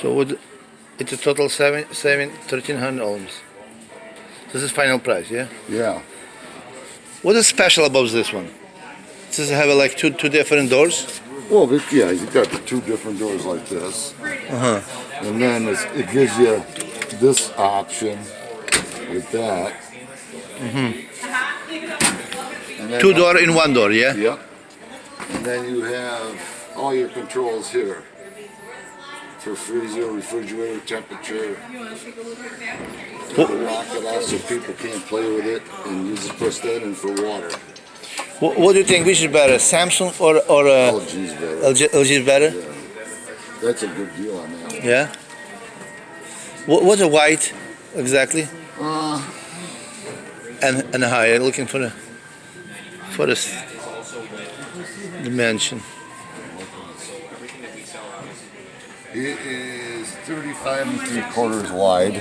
So it's a total saving 1,300 ohms. This is final price, yeah? Yeah. What is special about this one? Does it have like two different doors? Well, yeah, you got the two different doors like this. Uh-huh. And then it gives you this option with that. Mm-hmm. Two door in one door, yeah? Yep. And then you have all your controls here. For freezer, refrigerator, temperature. Lock it off so people can't play with it, and you just push that in for water. What do you think? Which is better, Samsung or LG's better. LG is better? Yeah. That's a good deal on that. Yeah. What's a white exactly? And high. I'm looking for the dimension. It is 35 3/4 wide.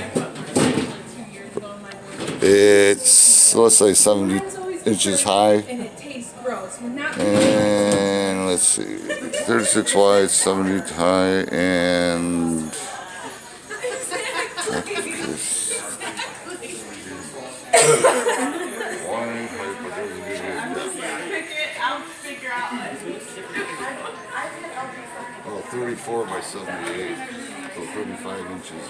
It's, let's say, 70 inches high. And let's see, 36 wide, 70 high, and oh, 34 by 78, so 35 inches.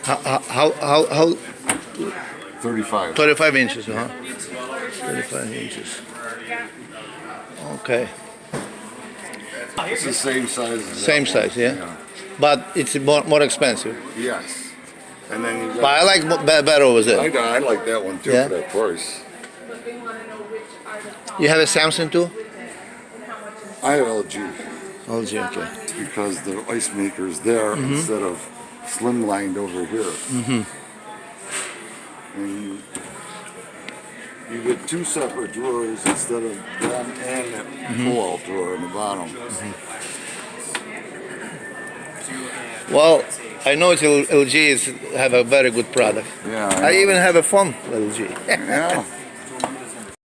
How 35. 35 inches, huh? 35 inches. Okay. It's the same size as Same that one. size, yeah? But it's more expensive. Yes. And then you got, But I like better over there. I like that one too, Yeah? for that price. You have a Samsung too? I have LG. LG, okay. It's because the ice maker's there instead of slimlined over here. And you get two separate drawers instead of them and that pull-out drawer in the bottom. Well, I know LG have a very good product. Yeah. I even have a phone LG. Yeah.